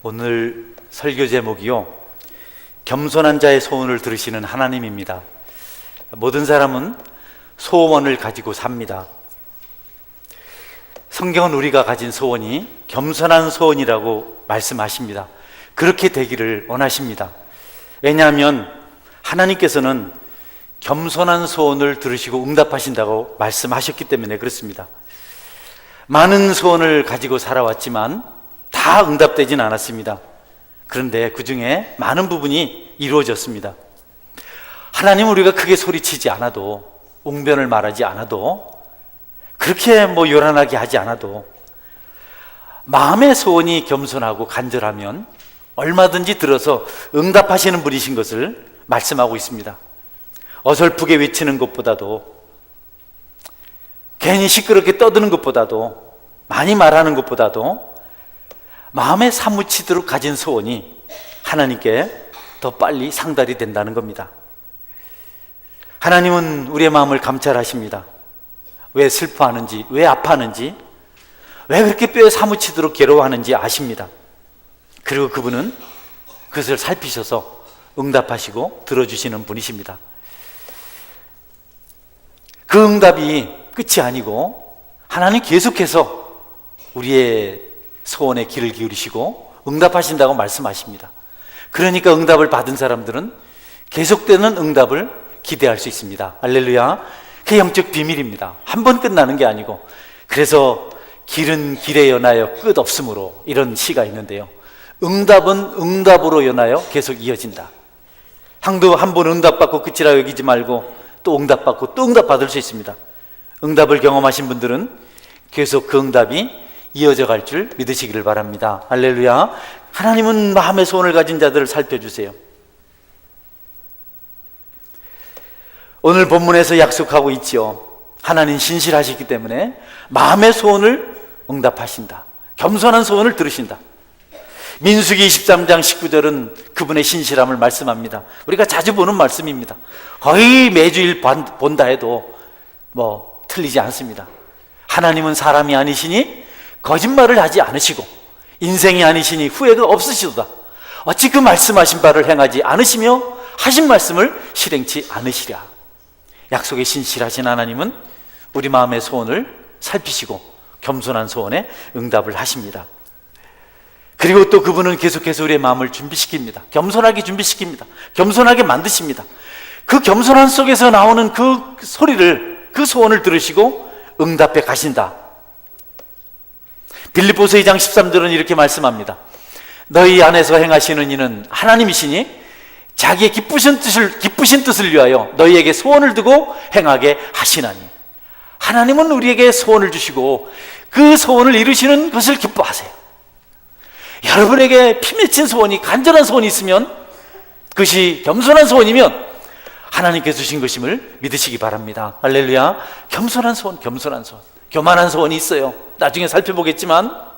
오늘 설교 제목이요, 겸손한 자의 소원을 들으시는 하나님입니다. 모든 사람은 소원을 가지고 삽니다. 성경은 우리가 가진 소원이 겸손한 소원이라고 말씀하십니다. 그렇게 되기를 원하십니다. 왜냐하면 하나님께서는 겸손한 소원을 들으시고 응답하신다고 말씀하셨기 때문에 그렇습니다. 많은 소원을 가지고 살아왔지만 다 응답되진 않았습니다. 그런데 그 중에 많은 부분이 이루어졌습니다. 하나님은 우리가 크게 소리치지 않아도, 웅변을 말하지 않아도, 그렇게 요란하게 하지 않아도 마음의 소원이 겸손하고 간절하면 얼마든지 들어서 응답하시는 분이신 것을 말씀하고 있습니다. 어설프게 외치는 것보다도, 괜히 시끄럽게 떠드는 것보다도, 많이 말하는 것보다도 마음에 사무치도록 가진 소원이 하나님께 더 빨리 상달이 된다는 겁니다. 하나님은 우리의 마음을 감찰하십니다. 왜 슬퍼하는지, 왜 아파하는지, 왜 그렇게 뼈에 사무치도록 괴로워하는지 아십니다. 그리고 그분은 그것을 살피셔서 응답하시고 들어주시는 분이십니다. 그 응답이 끝이 아니고 하나님 계속해서 우리의 소원에 귀를 기울이시고 응답하신다고 말씀하십니다. 그러니까 응답을 받은 사람들은 계속되는 응답을 기대할 수 있습니다. 할렐루야. 그게 영적 비밀입니다. 한 번 끝나는 게 아니고. 그래서 길은 길에 연하여 끝 없으므로, 이런 시가 있는데요, 응답은 응답으로 연하여 계속 이어진다. 한 번 응답받고 끝이라 여기지 말고 또 응답받고 또 응답받을 수 있습니다. 응답을 경험하신 분들은 계속 그 응답이 이어져 갈 줄 믿으시기를 바랍니다. 할렐루야. 하나님은 마음의 소원을 가진 자들을 살펴주세요. 오늘 본문에서 약속하고 있죠. 하나님 신실하시기 때문에 마음의 소원을 응답하신다. 겸손한 소원을 들으신다. 민수기 23장 19절은 그분의 신실함을 말씀합니다. 우리가 자주 보는 말씀입니다. 거의 매주일 본다 해도 틀리지 않습니다. 하나님은 사람이 아니시니 거짓말을 하지 않으시고 인생이 아니시니 후회가 없으시도다. 어찌 그 말씀하신 바를 행하지 않으시며 하신 말씀을 실행치 않으시랴. 약속에 신실하신 하나님은 우리 마음의 소원을 살피시고 겸손한 소원에 응답을 하십니다. 그리고 또 그분은 계속해서 우리의 마음을 준비시킵니다. 겸손하게 준비시킵니다. 겸손하게 만드십니다. 그 겸손한 속에서 나오는 그 소리를, 그 소원을 들으시고 응답해 가신다. 빌립보서 2장 13절은 이렇게 말씀합니다. 너희 안에서 행하시는 이는 하나님이시니 자기의 기쁘신 뜻을 위하여 너희에게 소원을 두고 행하게 하시나니. 하나님은 우리에게 소원을 주시고 그 소원을 이루시는 것을 기뻐하세요. 여러분에게 피 맺힌 소원이, 간절한 소원이 있으면, 그것이 겸손한 소원이면 하나님께서 주신 것임을 믿으시기 바랍니다. 할렐루야. 겸손한 소원, 겸손한 소원. 교만한 소원이 있어요. 나중에 살펴보겠지만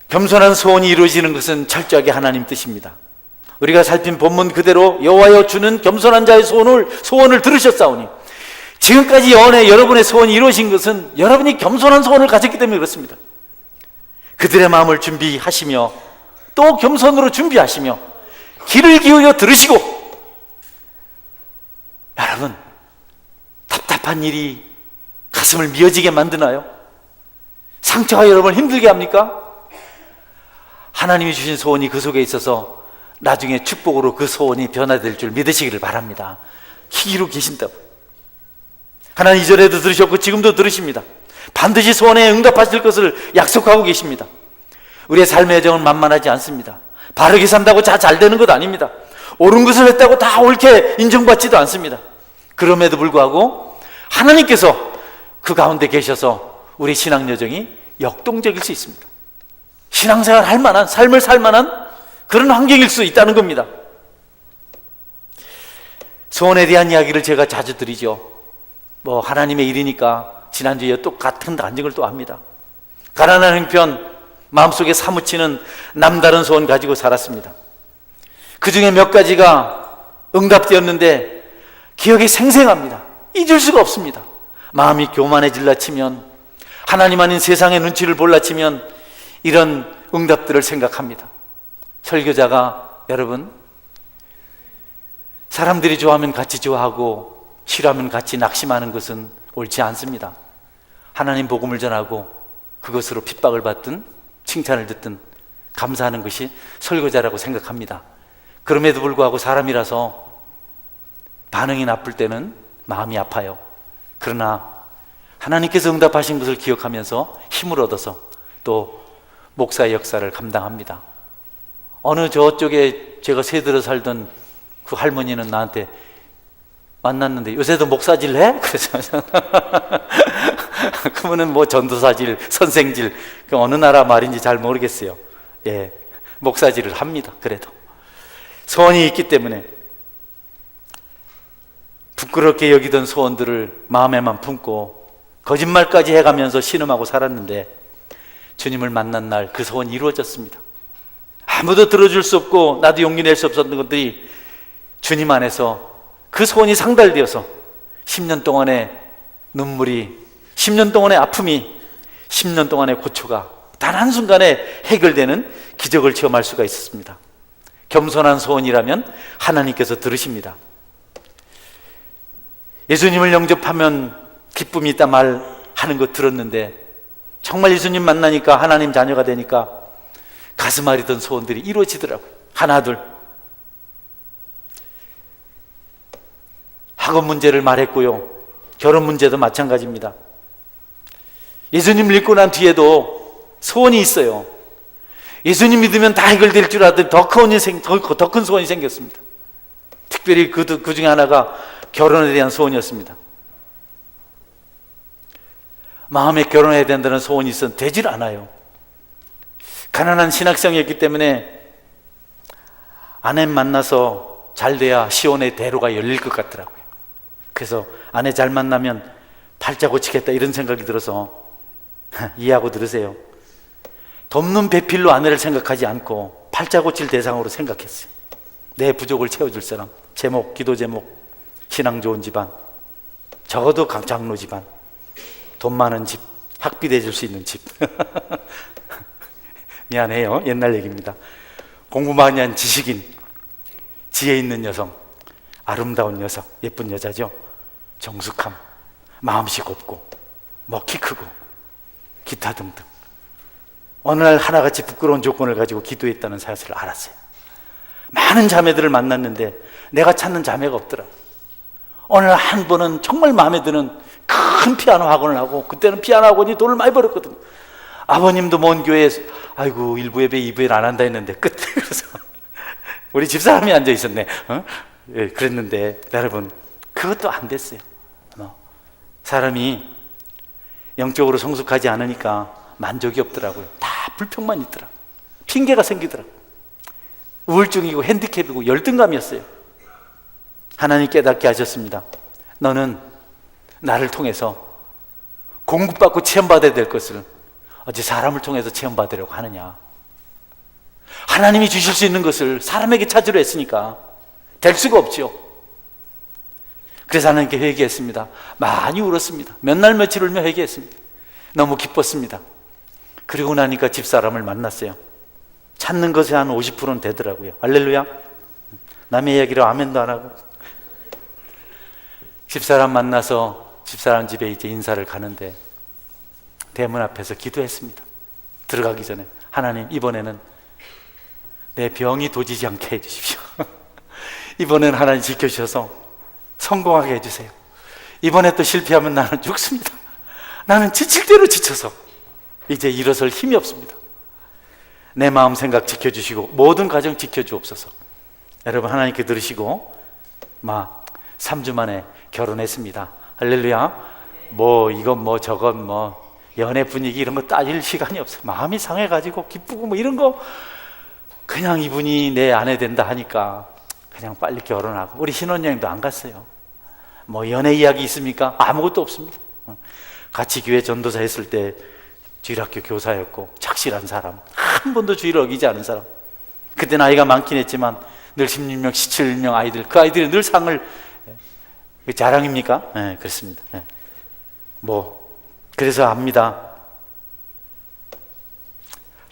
겸손한 소원이 이루어지는 것은 철저하게 하나님 뜻입니다. 우리가 살핀 본문 그대로 여호와여 주는 겸손한 자의 소원을 들으셨사오니, 지금까지 여러분의 소원이 이루어진 것은 여러분이 겸손한 소원을 가졌기 때문에 그렇습니다. 그들의 마음을 준비하시며 또 겸손으로 준비하시며 귀를 기울여 들으시고, 여러분, 답답한 일이 가슴을 미어지게 만드나요? 상처가 여러분을 힘들게 합니까? 하나님이 주신 소원이 그 속에 있어서 나중에 축복으로 그 소원이 변화될 줄 믿으시기를 바랍니다. 기기로 계신다고. 하나님 이전에도 들으셨고 지금도 들으십니다. 반드시 소원에 응답하실 것을 약속하고 계십니다. 우리의 삶의 여정은 만만하지 않습니다. 바르게 산다고 다 잘 되는 것 아닙니다. 옳은 것을 했다고 다 옳게 인정받지도 않습니다. 그럼에도 불구하고 하나님께서 그 가운데 계셔서 우리 신앙 여정이 역동적일 수 있습니다. 신앙생활 할 만한, 삶을 살 만한 그런 환경일 수 있다는 겁니다. 소원에 대한 이야기를 제가 자주 드리죠. 하나님의 일이니까 지난주에 또 같은 간증을 또 합니다. 가난한 형편, 마음속에 사무치는 남다른 소원 가지고 살았습니다. 그 중에 몇 가지가 응답되었는데 기억이 생생합니다. 잊을 수가 없습니다. 마음이 교만해질라 치면 하나님 아닌 세상의 눈치를 몰라치면 이런 응답들을 생각합니다. 설교자가 여러분, 사람들이 좋아하면 같이 좋아하고 싫어하면 같이 낙심하는 것은 옳지 않습니다. 하나님 복음을 전하고 그것으로 핍박을 받든 칭찬을 듣든 감사하는 것이 설교자라고 생각합니다. 그럼에도 불구하고 사람이라서 반응이 나쁠 때는 마음이 아파요. 그러나 하나님께서 응답하신 것을 기억하면서 힘을 얻어서 또 목사의 역사를 감당합니다. 어느 저쪽에 제가 새들어 살던 그 할머니는 나한테 만났는데 요새도 목사질 해? 그래서 그분은 뭐 전도사질, 선생질, 그 어느 나라 말인지 잘 모르겠어요. 예, 목사질을 합니다. 그래도 소원이 있기 때문에 부끄럽게 여기던 소원들을 마음에만 품고 거짓말까지 해가면서 신음하고 살았는데 주님을 만난 날 그 소원이 이루어졌습니다. 아무도 들어줄 수 없고 나도 용기 낼 수 없었던 것들이 주님 안에서 그 소원이 상달되어서 10년 동안의 눈물이, 10년 동안의 아픔이, 10년 동안의 고초가 단 한순간에 해결되는 기적을 체험할 수가 있었습니다. 겸손한 소원이라면 하나님께서 들으십니다. 예수님을 영접하면 기쁨이 있다 말하는 거 들었는데 정말 예수님 만나니까 하나님 자녀가 되니까 가슴 아리던 소원들이 이루어지더라고요. 하나 둘. 학업 문제를 말했고요. 결혼 문제도 마찬가지입니다. 예수님 믿고 난 뒤에도 소원이 있어요. 예수님 믿으면 다 해결될 줄 알았더니 더 큰 소원이 생겼습니다. 특별히 그 중에 하나가 결혼에 대한 소원이었습니다. 마음에 결혼해야 된다는 소원이 있었는데 되질 않아요. 가난한 신학생이었기 때문에 아내 만나서 잘 돼야 시온의 대로가 열릴 것 같더라고요. 그래서 아내 잘 만나면 팔자 고치겠다 이런 생각이 들어서 이해하고 들으세요. 돕는 배필로 아내를 생각하지 않고 팔자 고칠 대상으로 생각했어요. 내 부족을 채워줄 사람. 제목, 기도 제목, 신앙 좋은 집안, 적어도 장로 집안, 돈 많은 집, 학비 대줄 수 있는 집. 미안해요. 옛날 얘기입니다. 공부 많이 한 지식인, 지혜 있는 여성, 아름다운 여성, 예쁜 여자죠. 정숙함, 마음씨 곱고, 뭐 키 크고, 기타 등등. 어느 날 하나같이 부끄러운 조건을 가지고 기도했다는 사실을 알았어요. 많은 자매들을 만났는데 내가 찾는 자매가 없더라고요. 어느 날 한 번은 정말 마음에 드는 큰 피아노 학원을 하고, 그때는 피아노 학원이 돈을 많이 벌었거든요. 아버님도 먼 교회에 아이고 1부 예배 2부 예배 안 한다 했는데 끝에 그래서 우리 집사람이 앉아 있었네. 예, 그랬는데 여러분 그것도 안 됐어요. 사람이 영적으로 성숙하지 않으니까 만족이 없더라고요. 다 불평만 있더라고요. 핑계가 생기더라고요. 우울증이고 핸디캡이고 열등감이었어요. 하나님 깨닫게 하셨습니다. 너는 나를 통해서 공급받고 체험받아야 될 것을 어찌 사람을 통해서 체험받으려고 하느냐. 하나님이 주실 수 있는 것을 사람에게 찾으려 했으니까 될 수가 없죠. 그래서 하나님께 회개했습니다. 많이 울었습니다. 몇 날 며칠 울며 회개했습니다. 너무 기뻤습니다. 그리고 나니까 집사람을 만났어요. 찾는 것이 한 50%는 되더라고요. 할렐루야. 남의 이야기로 아멘도 안 하고. 집사람 만나서 집사람 집에 이제 인사를 가는데 대문 앞에서 기도했습니다. 들어가기 전에 하나님 이번에는 내 병이 도지지 않게 해주십시오. 이번에는 하나님 지켜주셔서 성공하게 해주세요. 이번에 또 실패하면 나는 죽습니다. 나는 지칠 대로 지쳐서 이제 일어설 힘이 없습니다. 내 마음 생각 지켜주시고 모든 가정 지켜주옵소서. 여러분 하나님께 들으시고 3주 만에 결혼했습니다. 할렐루야. 뭐 이건 뭐 저건 뭐 연애 분위기 이런 거 따질 시간이 없어요. 마음이 상해가지고 기쁘고 뭐 이런 거 그냥 이분이 내 아내 된다 하니까 그냥 빨리 결혼하고 우리 신혼여행도 안 갔어요. 뭐 연애 이야기 있습니까? 아무것도 없습니다. 같이 교회 전도사 했을 때 주일학교 교사였고 착실한 사람, 한 번도 주의를 어기지 않은 사람. 그때 나이가 많긴 했지만 늘 16명, 17명 아이들, 그 아이들이 늘 상을 자랑입니까? 네, 그렇습니다. 네. 그래서 압니다.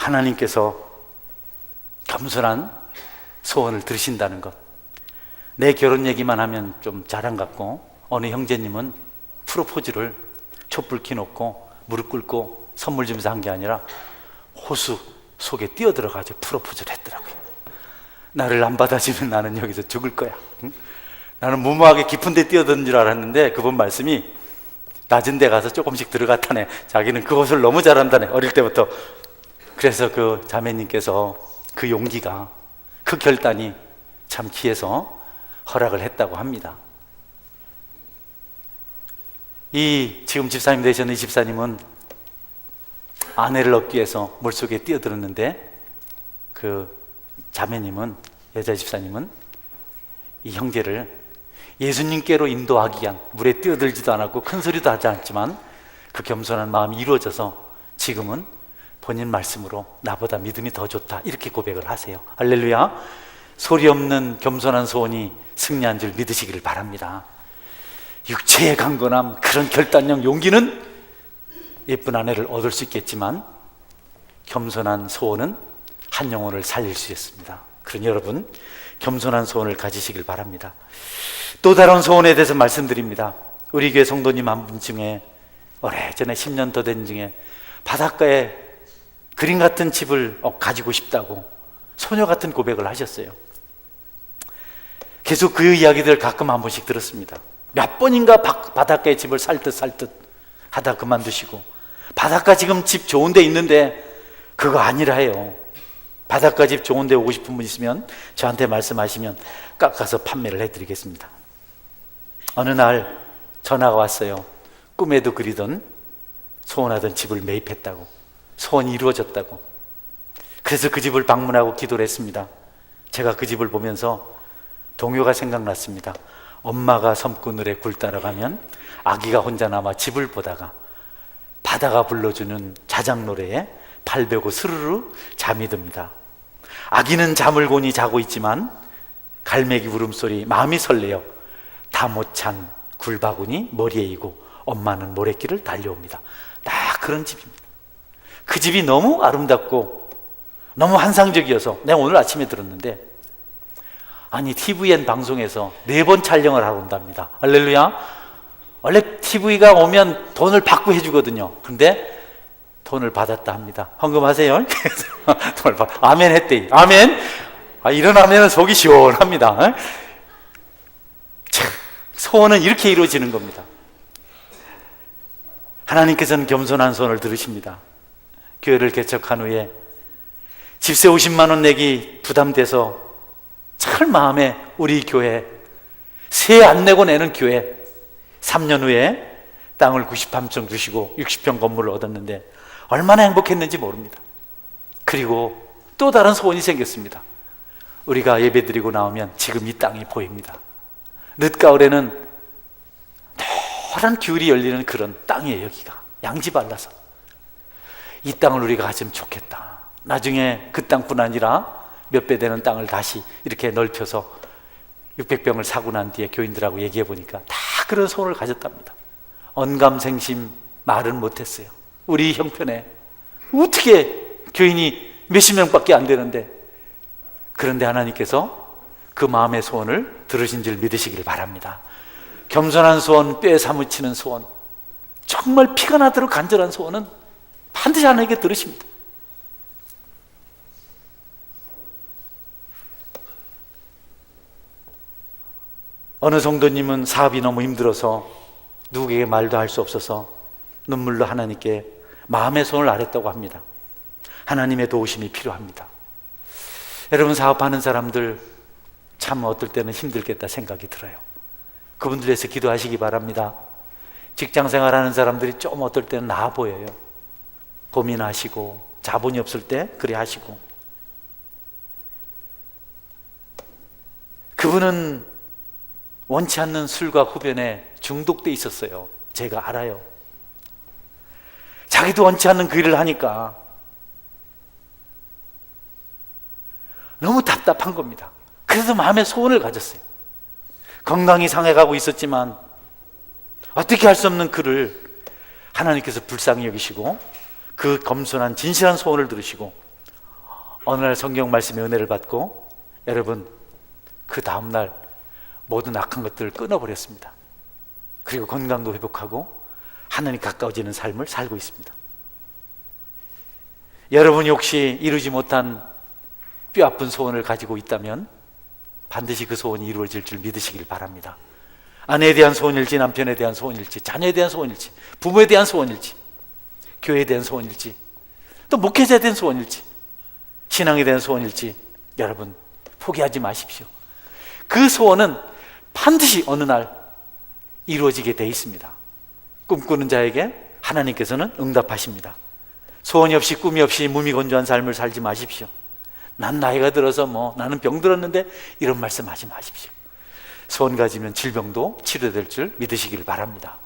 하나님께서 겸손한 소원을 들으신다는 것. 내 결혼 얘기만 하면 좀 자랑 같고, 어느 형제님은 프로포즈를 촛불 켜놓고 무릎 꿇고 선물 주면서 한 게 아니라 호수 속에 뛰어들어가지고 프로포즈를 했더라고요. 나를 안 받아주면 나는 여기서 죽을 거야. 응? 나는 무모하게 깊은 데 뛰어드는 줄 알았는데 그분 말씀이 낮은 데 가서 조금씩 들어갔다네. 자기는 그것을 너무 잘한다네, 어릴 때부터. 그래서 그 자매님께서 그 용기가, 그 결단이 참 귀해서 허락을 했다고 합니다. 이 지금 집사님 되셨는 이 집사님은 아내를 얻기 위해서 물속에 뛰어들었는데, 그 자매님은, 여자 집사님은 이 형제를 예수님께로 인도하기 위한, 물에 뛰어들지도 않았고 큰 소리도 하지 않지만 그 겸손한 마음이 이루어져서 지금은 본인 말씀으로 나보다 믿음이 더 좋다, 이렇게 고백을 하세요. 할렐루야. 소리 없는 겸손한 소원이 승리한 줄 믿으시기를 바랍니다. 육체의 강건함, 그런 결단력, 용기는 예쁜 아내를 얻을 수 있겠지만 겸손한 소원은 한 영혼을 살릴 수 있습니다. 그러니 여러분, 겸손한 소원을 가지시길 바랍니다. 또 다른 소원에 대해서 말씀드립니다. 우리 교회 성도님 한 분 중에 오래전에 10년 더 된 중에 바닷가에 그림 같은 집을 가지고 싶다고 소녀 같은 고백을 하셨어요. 계속 그 이야기들을 가끔 한 번씩 들었습니다. 몇 번인가 바닷가에 집을 살 듯 하다 그만두시고, 바닷가 지금 집 좋은 데 있는데 그거 아니라 해요. 바닷가 집 좋은 데 오고 싶은 분 있으면 저한테 말씀하시면 깎아서 판매를 해드리겠습니다. 어느 날 전화가 왔어요. 꿈에도 그리던, 소원하던 집을 매입했다고, 소원이 이루어졌다고. 그래서 그 집을 방문하고 기도를 했습니다. 제가 그 집을 보면서 동요가 생각났습니다. 엄마가 섬그늘에 굴 따라가면 아기가 혼자 남아 집을 보다가 바다가 불러주는 자작 노래에 발 베고 스르르 잠이 듭니다. 아기는 잠을 고니 자고 있지만 갈매기 울음소리 마음이 설레요. 다 못 찬 굴바구니 머리에 이고 엄마는 모래길을 달려옵니다. 딱 그런 집입니다. 그 집이 너무 아름답고 너무 환상적이어서 내가 오늘 아침에 들었는데, 아니 TVN 방송에서 4번 촬영을 하러 온답니다. 할렐루야. 원래 TV가 오면 돈을 받고 해주거든요. 근데 돈을 받았다 합니다. 헌금하세요. 돈을 아멘 했대. 아멘. 이런 아멘은 속이 시원합니다. 소원은 이렇게 이루어지는 겁니다. 하나님께서는 겸손한 소원을 들으십니다. 교회를 개척한 후에 집세 50만 원 내기 부담돼서 참 마음에 우리 교회 세 안 내고 내는 교회, 3년 후에 땅을 93평 주시고 60평 건물을 얻었는데 얼마나 행복했는지 모릅니다. 그리고 또 다른 소원이 생겼습니다. 우리가 예배드리고 나오면 지금 이 땅이 보입니다. 늦가을에는 노란 귤이 열리는 그런 땅이에요. 여기가 양지 발라서 이 땅을 우리가 가지면 좋겠다. 나중에 그 땅뿐 아니라 몇 배 되는 땅을 다시 이렇게 넓혀서 600평을 사고 난 뒤에 교인들하고 얘기해 보니까 다 그런 소원을 가졌답니다. 언감생심 말은 못했어요. 우리 형편에 어떻게 교인이 몇십 명밖에 안 되는데, 그런데 하나님께서 그 마음의 소원을 들으신 줄 믿으시길 바랍니다. 겸손한 소원, 뼈에 사무치는 소원, 정말 피가 나도록 간절한 소원은 반드시 하나님께 들으십니다. 어느 성도님은 사업이 너무 힘들어서 누구에게 말도 할 수 없어서 눈물로 하나님께 마음의 소원을 아랬다고 합니다. 하나님의 도우심이 필요합니다. 여러분, 사업하는 사람들 참 어떨 때는 힘들겠다 생각이 들어요. 그분들 위해서 기도하시기 바랍니다. 직장생활하는 사람들이 좀 어떨 때는 나아 보여요. 고민하시고 자본이 없을 때 그래 하시고. 그분은 원치 않는 술과 흡연에 중독돼 있었어요. 제가 알아요. 자기도 원치 않는 그 일을 하니까 너무 답답한 겁니다. 그래서 마음의 소원을 가졌어요. 건강이 상해가고 있었지만 어떻게 할 수 없는 그를 하나님께서 불쌍히 여기시고 그 겸손한 진실한 소원을 들으시고 어느 날 성경 말씀의 은혜를 받고 여러분 그 다음날 모든 악한 것들을 끊어버렸습니다. 그리고 건강도 회복하고 하나님 가까워지는 삶을 살고 있습니다. 여러분이 혹시 이루지 못한 뼈아픈 소원을 가지고 있다면 반드시 그 소원이 이루어질 줄 믿으시길 바랍니다. 아내에 대한 소원일지, 남편에 대한 소원일지, 자녀에 대한 소원일지, 부모에 대한 소원일지, 교회에 대한 소원일지, 또 목회자에 대한 소원일지, 신앙에 대한 소원일지 여러분 포기하지 마십시오. 그 소원은 반드시 어느 날 이루어지게 돼 있습니다. 꿈꾸는 자에게 하나님께서는 응답하십니다. 소원이 없이 꿈이 없이 무미건조한 삶을 살지 마십시오. 난 나이가 들어서 나는 병들었는데 이런 말씀 하지 마십시오. 소원 가지면 질병도 치료될 줄 믿으시길 바랍니다.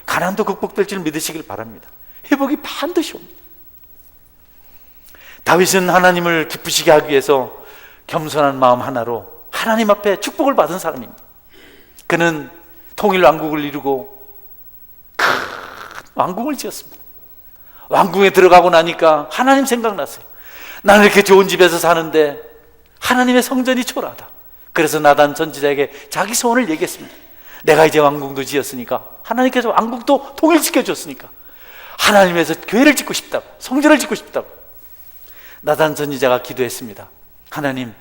가난도 극복될 줄 믿으시길 바랍니다. 회복이 반드시 옵니다. 다윗은 하나님을 기쁘시게 하기 위해서 겸손한 마음 하나로 하나님 앞에 축복을 받은 사람입니다. 그는 통일 왕국을 이루고 큰 왕궁을 지었습니다. 왕궁에 들어가고 나니까 하나님 생각났어요. 나는 이렇게 좋은 집에서 사는데 하나님의 성전이 초라하다. 그래서 나단 선지자에게 자기 소원을 얘기했습니다. 내가 이제 왕궁도 지었으니까, 하나님께서 왕국도 통일시켜 줬으니까 하나님에서 교회를 짓고 싶다고, 성전을 짓고 싶다고. 나단 선지자가 기도했습니다. 하나님,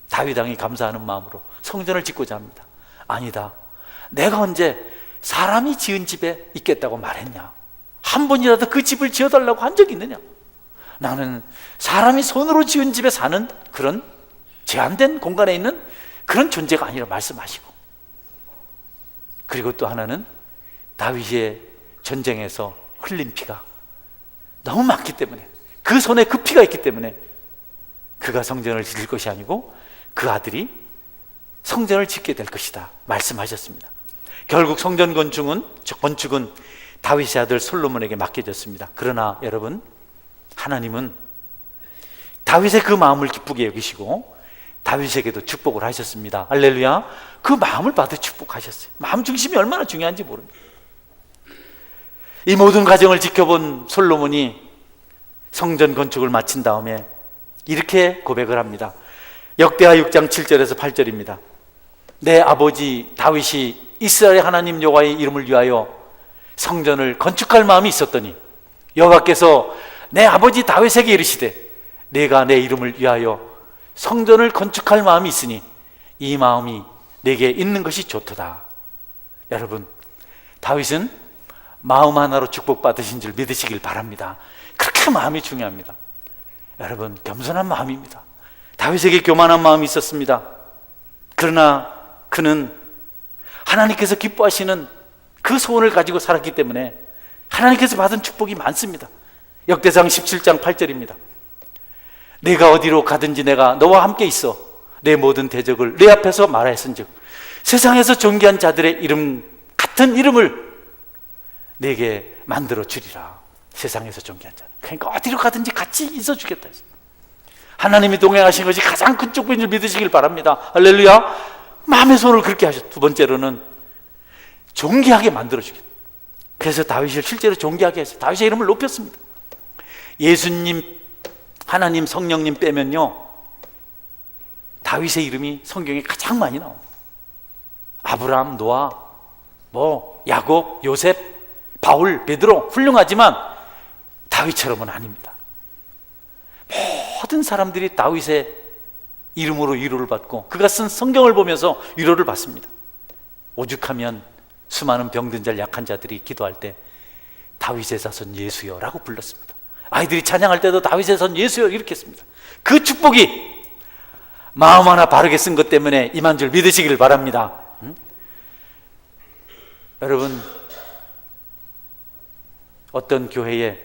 다윗 왕이 감사하는 마음으로 성전을 짓고자 합니다. 아니다, 내가 언제 사람이 지은 집에 있겠다고 말했냐? 한 번이라도 그 집을 지어달라고 한 적이 있느냐? 나는 사람이 손으로 지은 집에 사는 그런 제한된 공간에 있는 그런 존재가 아니라 말씀하시고, 그리고 또 하나는 다윗의 전쟁에서 흘린 피가 너무 많기 때문에, 그 손에 그 피가 있기 때문에 그가 성전을 지을 것이 아니고 그 아들이 성전을 짓게 될 것이다 말씀하셨습니다. 결국 성전 건축은 다윗의 아들 솔로몬에게 맡겨졌습니다. 그러나 여러분, 하나님은 다윗의 그 마음을 기쁘게 여기시고 다윗에게도 축복을 하셨습니다. 할렐루야. 그 마음을 받아 축복하셨어요. 마음 중심이 얼마나 중요한지 모릅니다. 이 모든 과정을 지켜본 솔로몬이 성전 건축을 마친 다음에 이렇게 고백을 합니다. 역대하 6장 7절에서 8절입니다. 내 아버지 다윗이 이스라엘의 하나님 여호와의 이름을 위하여 성전을 건축할 마음이 있었더니 여호와께서 내 아버지 다윗에게 이르시되 내가 내 이름을 위하여 성전을 건축할 마음이 있으니 이 마음이 내게 있는 것이 좋도다. 여러분, 다윗은 마음 하나로 축복받으신 줄 믿으시길 바랍니다. 그렇게 마음이 중요합니다. 여러분, 겸손한 마음입니다. 다윗에게 교만한 마음이 있었습니다. 그러나 그는 하나님께서 기뻐하시는 그 소원을 가지고 살았기 때문에 하나님께서 받은 축복이 많습니다. 역대상 17장 8절입니다. 내가 어디로 가든지 내가 너와 함께 있어 내 모든 대적을 내 앞에서 말하였은즉 세상에서 존귀한 자들의 이름 같은 이름을 내게 만들어 주리라. 세상에서 존귀한 자들, 그러니까 어디로 가든지 같이 있어 주겠다. 하나님이 동행하신 것이 가장 큰 축복인 줄 믿으시길 바랍니다. 할렐루야. 마음의 손을 그렇게 하셨. 두 번째로는 존귀하게 만들어 주겠다. 그래서 다윗을 실제로 존귀하게 했어요. 다윗의 이름을 높였습니다. 예수님, 하나님, 성령님 빼면요 다윗의 이름이 성경에 가장 많이 나옵니다. 아브라함, 노아, 야곱, 요셉, 바울, 베드로 훌륭하지만 다윗처럼은 아닙니다. 모든 사람들이 다윗의 이름으로 위로를 받고 그가 쓴 성경을 보면서 위로를 받습니다. 오죽하면 수많은 병든 자, 약한 자들이 기도할 때 다윗의 자손 예수여 라고 불렀습니다. 아이들이 찬양할 때도 다윗의 자손 예수여 이렇게 했습니다. 그 축복이 마음 하나 바르게 쓴 것 때문에 임한 줄 믿으시길 바랍니다. 여러분, 어떤 교회에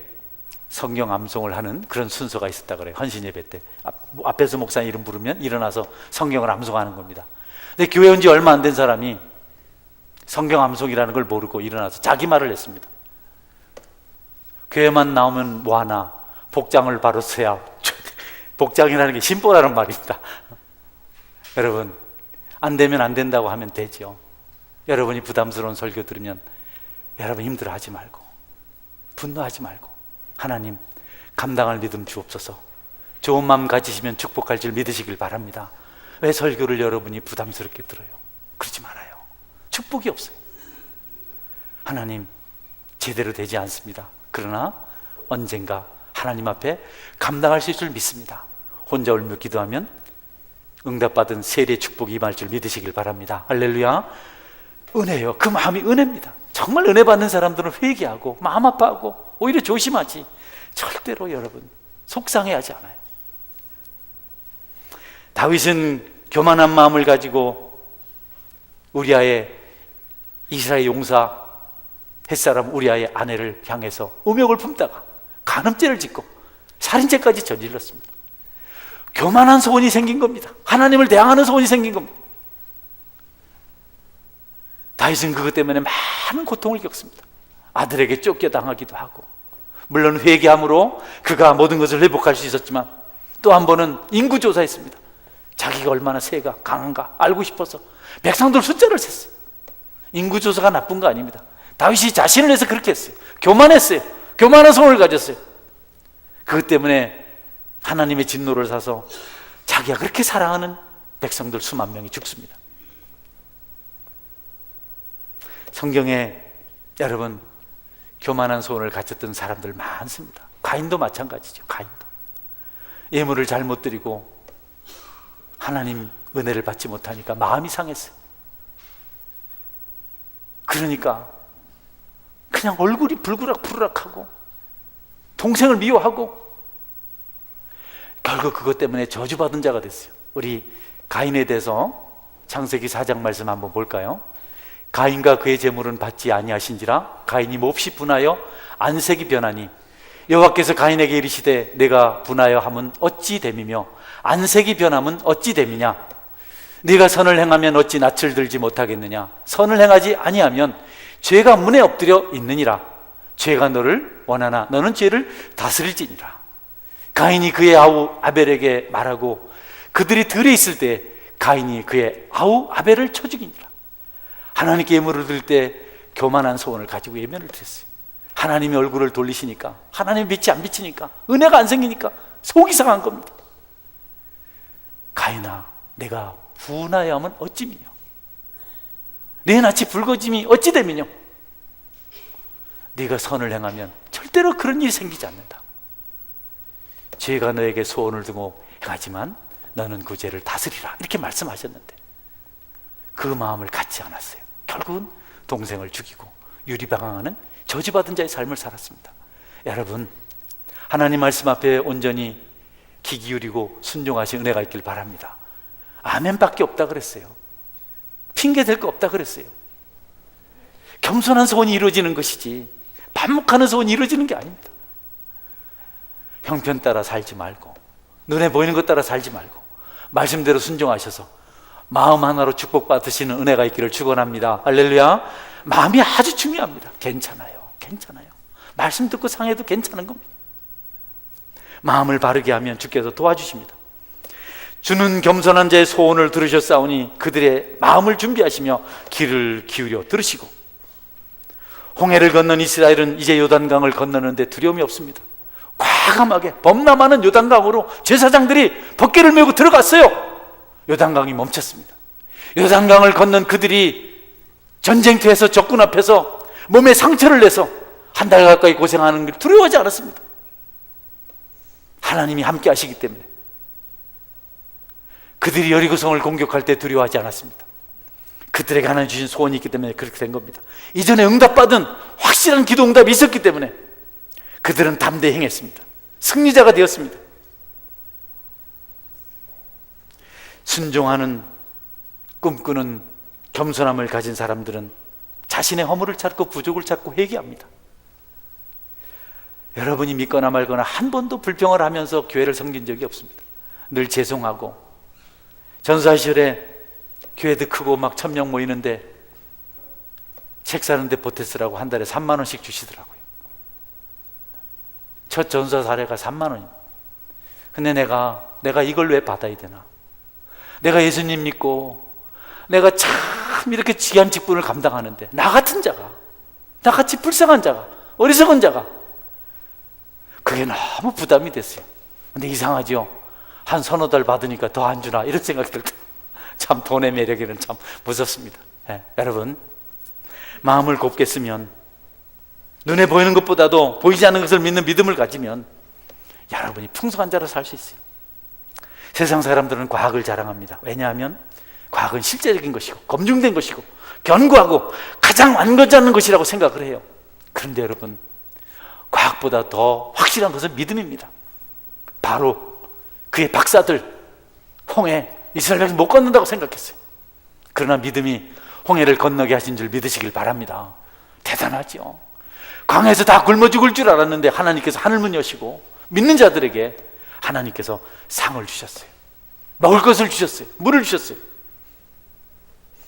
성경 암송을 하는 그런 순서가 있었다 그래요. 헌신 예배 때 앞에서 목사님 이름 부르면 일어나서 성경을 암송하는 겁니다. 근데 교회 온 지 얼마 안 된 사람이 성경 암송이라는 걸 모르고 일어나서 자기 말을 했습니다. 교회만 나오면 뭐하나 복장을 바로 써야. 복장이라는 게 신보라는 말입니다. 여러분, 안 되면 안 된다고 하면 되죠. 여러분이 부담스러운 설교 들으면 여러분 힘들어하지 말고 분노하지 말고 하나님 감당할 믿음 주옵소서, 좋은 마음 가지시면 축복할 줄 믿으시길 바랍니다. 왜 설교를 여러분이 부담스럽게 들어요? 그러지 말아요. 축복이 없어요. 하나님 제대로 되지 않습니다. 그러나 언젠가 하나님 앞에 감당할 수 있을 줄 믿습니다. 혼자 울며 기도하면 응답받은 세례 축복이 임할 줄 믿으시길 바랍니다. 할렐루야. 은혜요. 그 마음이 은혜입니다. 정말 은혜 받는 사람들은 회개하고 마음 아파하고 오히려 조심하지, 절대로 여러분 속상해하지 않아요. 다윗은 교만한 마음을 가지고 우리아의 이스라엘 용사 햇사람 우리아의 아내를 향해서 음욕을 품다가 간음죄를 짓고 살인죄까지 저질렀습니다. 교만한 소원이 생긴 겁니다. 하나님을 대항하는 소원이 생긴 겁니다. 다윗은 그것 때문에 많은 고통을 겪습니다. 아들에게 쫓겨당하기도 하고, 물론 회개함으로 그가 모든 것을 회복할 수 있었지만 또 한 번은 인구조사했습니다. 자기가 얼마나 세가 강한가 알고 싶어서 백성들 숫자를 셌어요. 인구조사가 나쁜 거 아닙니다. 다윗이 자신을 위해서 그렇게 했어요. 교만했어요. 교만한 소원을 가졌어요. 그것 때문에 하나님의 진노를 사서 자기가 그렇게 사랑하는 백성들 수만 명이 죽습니다. 성경에 여러분 교만한 소원을 가졌던 사람들 많습니다. 가인도 마찬가지죠. 가인도 예물을 잘못 드리고 하나님 은혜를 받지 못하니까 마음이 상했어요. 그러니까 그냥 얼굴이 불그락불그락하고 동생을 미워하고 결국 그것 때문에 저주받은 자가 됐어요. 우리 가인에 대해서 창세기 4장 말씀 한번 볼까요? 가인과 그의 재물은 받지 아니하신지라 가인이 몹시 분하여 안색이 변하니 여호와께서 가인에게 이르시되 내가 분하여 함은 어찌 됨이며 안색이 변함은 어찌 됨이냐? 네가 선을 행하면 어찌 낯을 들지 못하겠느냐? 선을 행하지 아니하면 죄가 문에 엎드려 있느니라. 죄가 너를 원하나 너는 죄를 다스릴지니라. 가인이 그의 아우 아벨에게 말하고 그들이 들에 있을 때 가인이 그의 아우 아벨을 쳐 죽이니라. 하나님께 예물을 드릴 때 교만한 소원을 가지고 예물을 드렸어요. 하나님의 얼굴을 돌리시니까, 하나님의 빛이 안 비치니까, 은혜가 안 생기니까 속이 상한 겁니다. 가인아, 내가 분하여 하면 어찌미뇨? 내 낯이 붉어짐이 어찌 됨이뇨? 네가 선을 행하면 절대로 그런 일이 생기지 않는다. 죄가 너에게 소원을 두고 행하지만 너는 그 죄를 다스리라, 이렇게 말씀하셨는데 그 마음을 갖지 않았어요. 결국은 동생을 죽이고 유리방황하는 저주받은 자의 삶을 살았습니다. 여러분, 하나님 말씀 앞에 온전히 귀 기울이고 순종하신 은혜가 있길 바랍니다. 아멘밖에 없다 그랬어요. 핑계 댈 거 없다 그랬어요. 겸손한 소원이 이루어지는 것이지 반목하는 소원이 이루어지는 게 아닙니다. 형편 따라 살지 말고 눈에 보이는 것 따라 살지 말고 말씀대로 순종하셔서 마음 하나로 축복받으시는 은혜가 있기를 축원합니다. 할렐루야. 마음이 아주 중요합니다. 괜찮아요. 말씀 듣고 상해도 괜찮은 겁니다. 마음을 바르게 하면 주께서 도와주십니다. 주는 겸손한 자의 소원을 들으셨사오니 그들의 마음을 준비하시며 귀를 기울여 들으시고. 홍해를 건넌 이스라엘은 이제 요단강을 건너는데 두려움이 없습니다. 과감하게 범람하는 요단강으로 제사장들이 벗개를 메고 들어갔어요. 요단강이 멈췄습니다. 요단강을 건넌 그들이 전쟁터에서 적군 앞에서 몸에 상처를 내서 한 달 가까이 고생하는 걸 두려워하지 않았습니다. 하나님이 함께 하시기 때문에. 그들이 여리고성을 공격할 때 두려워하지 않았습니다. 그들에게 하나님 주신 소원이 있기 때문에 그렇게 된 겁니다. 이전에 응답받은 확실한 기도 응답이 있었기 때문에 그들은 담대히 행했습니다. 승리자가 되었습니다. 순종하는, 꿈꾸는 겸손함을 가진 사람들은 자신의 허물을 찾고 부족을 찾고 회개합니다. 여러분이 믿거나 말거나 한 번도 불평을 하면서 교회를 섬긴 적이 없습니다. 늘 죄송하고. 전사 시절에 교회도 크고 막 1000명 모이는데 책 사는데 보태쓰라고 한 달에 3만 원씩 주시더라고요. 첫 전사 사례가 3만 원입니다. 근데 내가 이걸 왜 받아야 되나? 내가 예수님 믿고 내가 참 이렇게 귀한 직분을 감당하는데 나 같은 자가, 나같이 불쌍한 자가, 어리석은 자가, 그게 너무 부담이 됐어요. 근데 이상하죠. 한 서너 달 받으니까 더 안 주나 이런 생각이 들 때 참 돈의 매력에는 참 무섭습니다. 여러분, 마음을 곱게 쓰면, 눈에 보이는 것보다도 보이지 않는 것을 믿는 믿음을 가지면 여러분이 풍성한 자로 살 수 있어요. 세상 사람들은 과학을 자랑합니다. 왜냐하면 과학은 실제적인 것이고 검증된 것이고 견고하고 가장 완전치 않은 것이라고 생각을 해요. 그런데 여러분, 과학보다 더 확실한 것은 믿음입니다. 바로 그의 박사들, 홍해, 이스라엘 백성 못 건넌다고 생각했어요. 그러나 믿음이 홍해를 건너게 하신 줄 믿으시길 바랍니다. 대단하죠. 광야에서 다 굶어 죽을 줄 알았는데 하나님께서 하늘문 여시고 믿는 자들에게 하나님께서 상을 주셨어요. 먹을 것을 주셨어요. 물을 주셨어요.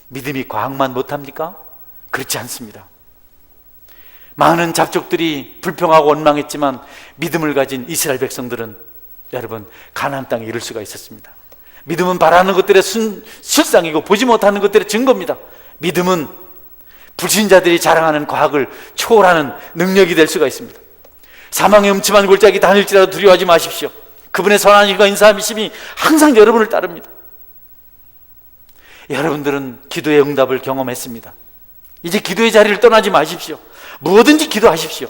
믿음이 과학만 못합니까? 그렇지 않습니다. 많은 잡족들이 불평하고 원망했지만 믿음을 가진 이스라엘 백성들은 여러분 가나안 땅에 이를 수가 있었습니다. 믿음은 바라는 것들의 실상이고 보지 못하는 것들의 증거입니다. 믿음은 불신자들이 자랑하는 과학을 초월하는 능력이 될 수가 있습니다. 사망의 음침한 골짜기 다닐지라도 두려워하지 마십시오. 그분의 선한 일과 인사함이 항상 여러분을 따릅니다. 여러분들은 기도의 응답을 경험했습니다. 이제 기도의 자리를 떠나지 마십시오. 무엇든지 기도하십시오.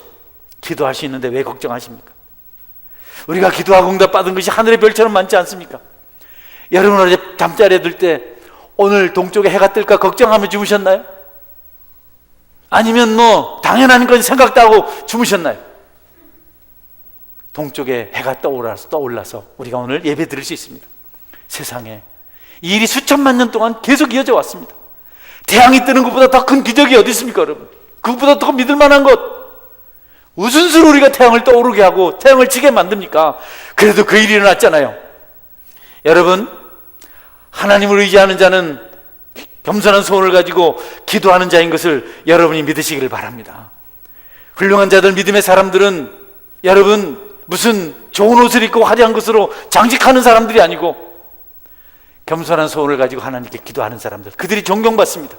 기도할 수 있는데 왜 걱정하십니까? 우리가 기도하고 응답 받은 것이 하늘의 별처럼 많지 않습니까? 여러분 어제 잠자리에 들 때 오늘 동쪽에 해가 뜰까 걱정하며 주무셨나요? 아니면 당연한 건 생각도 하고 주무셨나요? 동쪽에 해가 떠올라서 우리가 오늘 예배 드릴 수 있습니다. 세상에 이 일이 수천만 년 동안 계속 이어져 왔습니다. 태양이 뜨는 것보다 더 큰 기적이 어디 있습니까, 여러분? 그것보다 더 믿을 만한 것, 무슨 수로 우리가 태양을 떠오르게 하고 태양을 지게 만듭니까? 그래도 그 일이 일어났잖아요. 여러분, 하나님을 의지하는 자는 겸손한 소원을 가지고 기도하는 자인 것을 여러분이 믿으시기를 바랍니다. 훌륭한 자들, 믿음의 사람들은 여러분 무슨 좋은 옷을 입고 화려한 것으로 장식하는 사람들이 아니고 겸손한 소원을 가지고 하나님께 기도하는 사람들, 그들이 존경받습니다.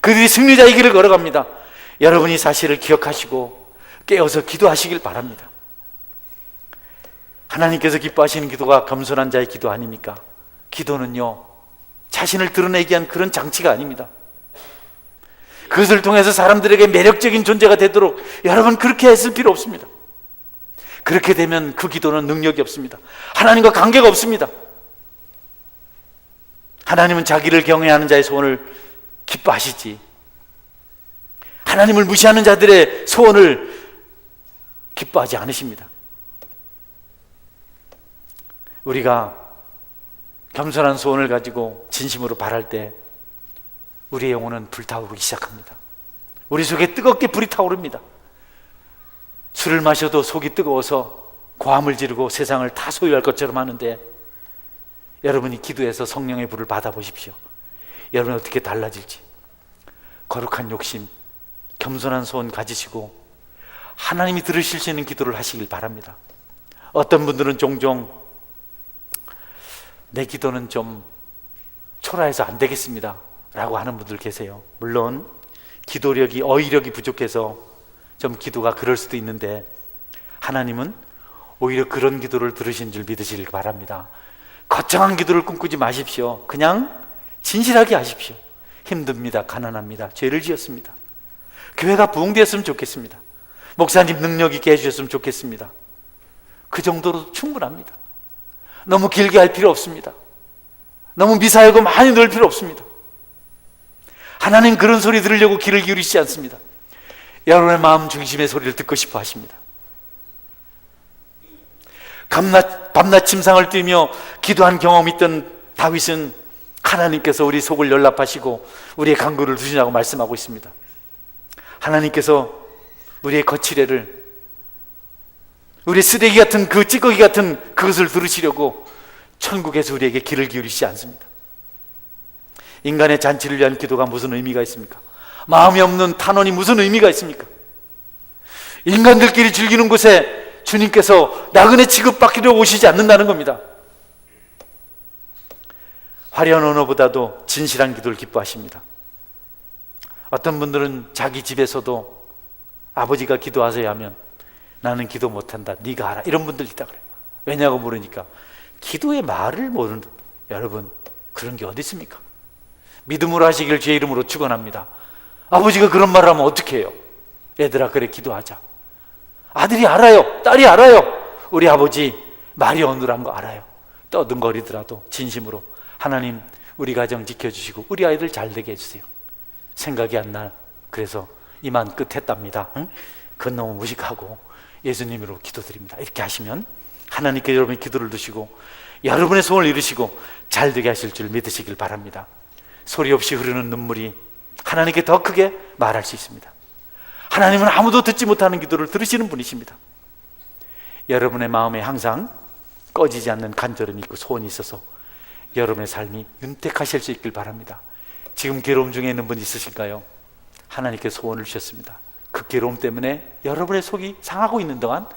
그들이 승리자의 길을 걸어갑니다. 여러분이 사실을 기억하시고 깨어서 기도하시길 바랍니다. 하나님께서 기뻐하시는 기도가 겸손한 자의 기도 아닙니까? 기도는요, 자신을 드러내기 위한 그런 장치가 아닙니다. 그것을 통해서 사람들에게 매력적인 존재가 되도록 여러분 그렇게 했을 필요 없습니다. 그렇게 되면 그 기도는 능력이 없습니다. 하나님과 관계가 없습니다. 하나님은 자기를 경외하는 자의 소원을 기뻐하시지, 하나님을 무시하는 자들의 소원을 기뻐하지 않으십니다. 우리가 겸손한 소원을 가지고 진심으로 바랄 때 우리의 영혼은 불타오르기 시작합니다. 우리 속에 뜨겁게 불이 타오릅니다. 술을 마셔도 속이 뜨거워서 고함을 지르고 세상을 다 소유할 것처럼 하는데, 여러분이 기도해서 성령의 불을 받아보십시오. 여러분 어떻게 달라질지. 거룩한 욕심, 겸손한 소원 가지시고 하나님이 들으실 수 있는 기도를 하시길 바랍니다. 어떤 분들은 종종 내 기도는 좀 초라해서 안 되겠습니다 라고 하는 분들 계세요. 물론 기도력이, 어휘력이 부족해서 좀 기도가 그럴 수도 있는데, 하나님은 오히려 그런 기도를 들으신 줄 믿으시길 바랍니다. 거창한 기도를 꿈꾸지 마십시오. 그냥 진실하게 하십시오. 힘듭니다, 가난합니다, 죄를 지었습니다, 교회가 부흥되었으면 좋겠습니다, 목사님 능력 있게 해주셨으면 좋겠습니다. 그 정도로 충분합니다. 너무 길게 할 필요 없습니다. 너무 미사여고 많이 넣을 필요 없습니다. 하나님 그런 소리 들으려고 귀를 기울이시지 않습니다. 여러분의 마음 중심의 소리를 듣고 싶어 하십니다. 밤낮 침상을 뛰며 기도한 경험이 있던 다윗은 하나님께서 우리 속을 연락하시고 우리의 간구를 들으시라고 말씀하고 있습니다. 하나님께서 우리의 거칠애를, 우리 쓰레기 같은 그 찌꺼기 같은 그것을 들으시려고 천국에서 우리에게 귀를 기울이시지 않습니다. 인간의 잔치를 위한 기도가 무슨 의미가 있습니까? 마음이 없는 탄원이 무슨 의미가 있습니까? 인간들끼리 즐기는 곳에 주님께서 나그네 취급받기로 오시지 않는다는 겁니다. 화려한 언어보다도 진실한 기도를 기뻐하십니다. 어떤 분들은 자기 집에서도 아버지가 기도하세요 하면 나는 기도 못한다, 네가 하라, 이런 분들 있다 그래요. 왜냐고 물으니까 기도의 말을 모르는, 여러분 그런 게 어디 있습니까? 믿음으로 하시길 주의 이름으로 축원합니다. 아버지가 그런 말을 하면 어떻게 해요? 얘들아 그래 기도하자. 아들이 알아요, 딸이 알아요. 우리 아버지 말이 어눌한 거 알아요. 떠든거리더라도 진심으로 하나님 우리 가정 지켜주시고 우리 아이들 잘 되게 해주세요. 생각이 안 나. 그래서 이만 끝했답니다. 응? 그건 너무 무식하고 예수님으로 기도드립니다. 이렇게 하시면 하나님께 여러분의 기도를 드시고 여러분의 소원을 이루시고 잘 되게 하실 줄 믿으시길 바랍니다. 소리 없이 흐르는 눈물이 하나님께 더 크게 말할 수 있습니다. 하나님은 아무도 듣지 못하는 기도를 들으시는 분이십니다. 여러분의 마음에 항상 꺼지지 않는 간절함이 있고 소원이 있어서 여러분의 삶이 윤택하실 수 있길 바랍니다. 지금 괴로움 중에 있는 분 있으실까요? 하나님께 소원을 주셨습니다. 그 괴로움 때문에 여러분의 속이 상하고 있는 동안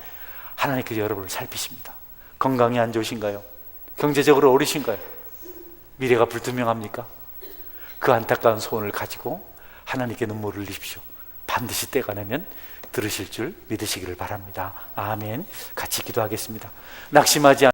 하나님께서 여러분을 살피십니다. 건강이 안 좋으신가요? 경제적으로 어려우신가요? 미래가 불투명합니까? 그 안타까운 소원을 가지고 하나님께 눈물을 흘리십시오. 반드시 때가 되면 들으실 줄 믿으시기를 바랍니다. 아멘. 같이 기도하겠습니다. 낙심하지